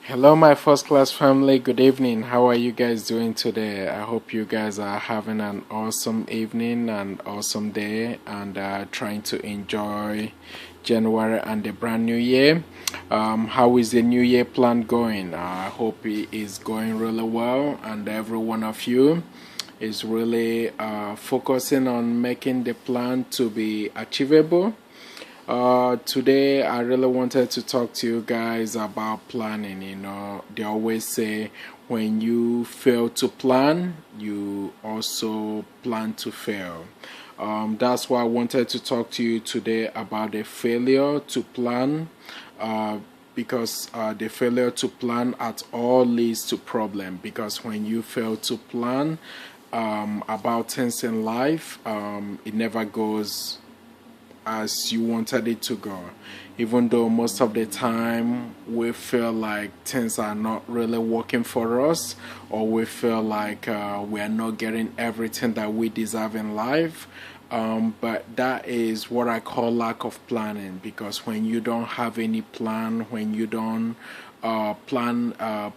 Hello, my first class family. Good evening. How are you guys doing today? I hope you guys are having an awesome evening and awesome day and trying to enjoy January and the brand new year. How is the new year plan going? I hope it is going really well, and every one of you is really focusing on making the plan to be achievable. Today I really wanted to talk to you guys about planning. They always say when you fail to plan, you also plan to fail. That's why I wanted to talk to you today about the failure to plan. Because the failure to plan at all leads to problem. Because when you fail to plan about things in life, it never goes as you wanted it to go. Even though most of the time we feel like things are not really working for us, or we feel like we are not getting everything that we deserve in life. But that is what I call lack of planning, because when you don't have any plan, when you don't plan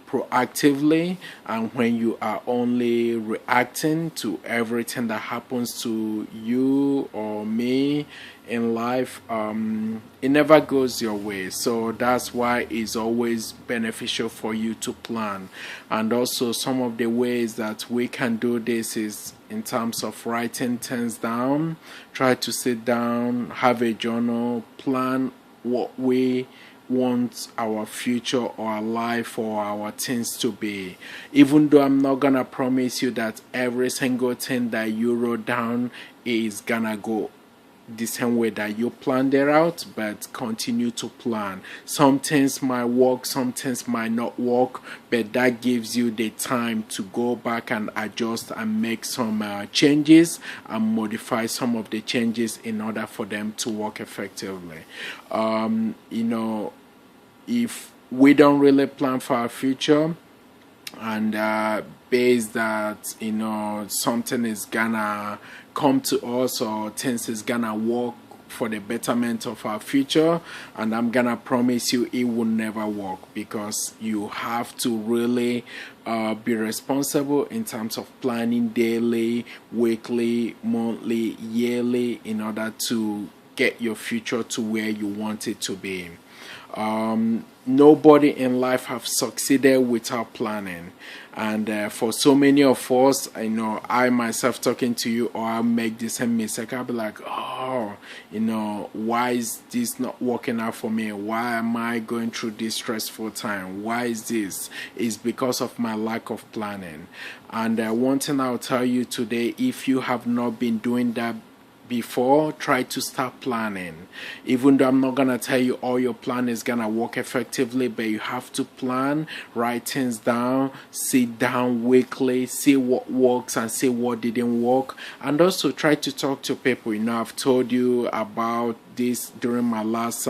proactively, and when you are only reacting to everything that happens to you or me in life, it never goes your way. So that's why it's always beneficial for you to plan. And also, some of the ways that we can do this is in terms of writing things down. Try to sit down, have a journal, plan what we want our future or our life or our things to be. Even though I'm not gonna promise you that every single thing that you wrote down is gonna go the same way that you planned it out, but continue to plan. Some things might work, some things might not work, but that gives you the time to go back and adjust and make some changes and modify some of the changes in order for them to work effectively. If we don't really plan for our future, and based that something is gonna come to us, or things is gonna work for the betterment of our future, and I'm gonna promise you it will never work, because you have to really be responsible in terms of planning daily, weekly, monthly, yearly, in order to get your future to where you want it to be. Nobody in life have succeeded without planning, and for so many of us, I myself talking to you, or I make the same mistake. I'll be like, oh, why is this not working out for me? Why am I going through this stressful time? Why is this? It's because of my lack of planning. And one thing I'll tell you today, if you have not been doing that before, try to start planning. Even though I'm not gonna tell you all your plan is gonna work effectively, but you have to plan, write things down, sit down weekly, see what works and see what didn't work, and also try to talk to people. I've told you about this during my last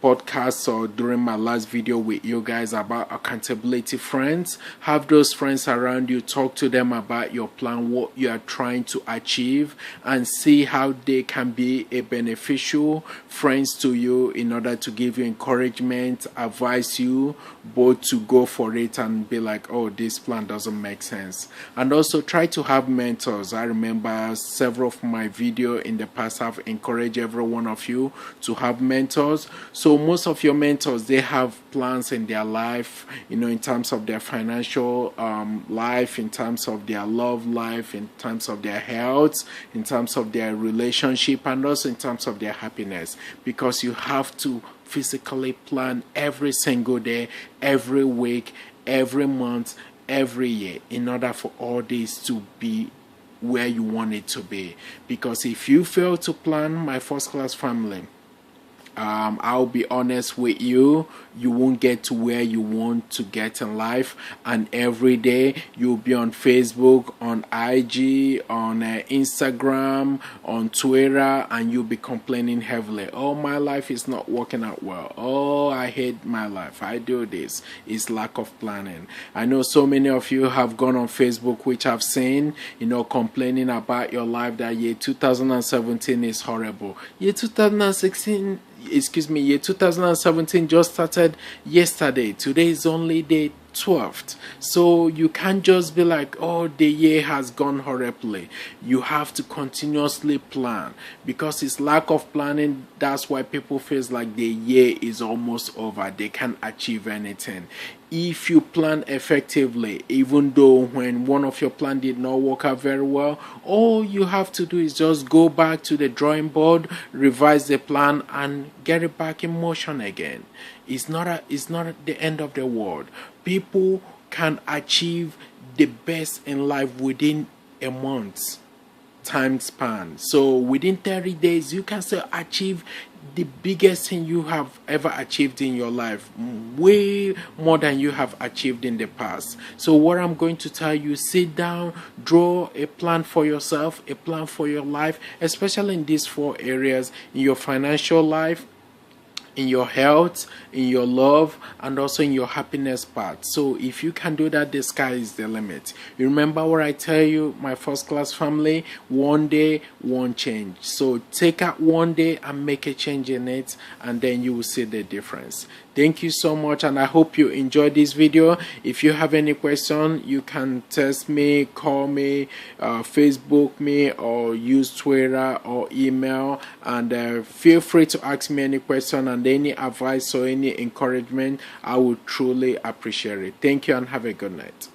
podcast, or during my last video with you guys, about accountability friends. Have those friends around you, talk to them about your plan, what you are trying to achieve, and see how they can be a beneficial friends to you, in order to give you encouragement, advise you both to go for it and be like, oh, this plan doesn't make sense. And also try to have mentors. I remember several of my video in the past have encouraged every one of you to have mentors. So most of your mentors, they have plans in their life, in terms of their financial life, in terms of their love life, in terms of their health, in terms of their relationship, and also in terms of their happiness. Because you have to physically plan every single day, every week, every month, every year, in order for all this to be where you want it to be. Because if you fail to plan, my first class family, I'll be honest with you, you won't get to where you want to get in life. And every day you'll be on Facebook, on IG, on Instagram, on Twitter, and you'll be complaining heavily. Oh, my life is not working out well. Oh, I hate my life. I do this. It's lack of planning. I know so many of you have gone on Facebook, which I've seen, complaining about your life, that year 2017 is horrible. Year 2016 excuse me, year 2017 just started yesterday. Today is only day 12th. So you can't just be like, oh, the year has gone horribly. You have to continuously plan, because it's lack of planning. That's why people feels like the year is almost over, they can't achieve anything. If you plan effectively, even though when one of your plan did not work out very well, all you have to do is just go back to the drawing board, revise the plan, and get it back in motion again. It's not the end of the world. People can achieve the best in life within a month time span. So within 30 days, you can still achieve the biggest thing you have ever achieved in your life, way more than you have achieved in the past. So what I'm going to tell you, sit down, draw a plan for yourself, a plan for your life, especially in these 4 areas: in your financial life, in your health, in your love, and also in your happiness part. So if you can do that, the sky is the limit. You remember what I tell you, my first class family: one day, one change. So take out one day and make a change in it, and then you will see the difference. Thank you so much, and I hope you enjoyed this video. If you have any question, you can text me, call me, Facebook me, or use Twitter or email, and feel free to ask me any question, and any advice or any encouragement. I would truly appreciate it. Thank you, and have a good night.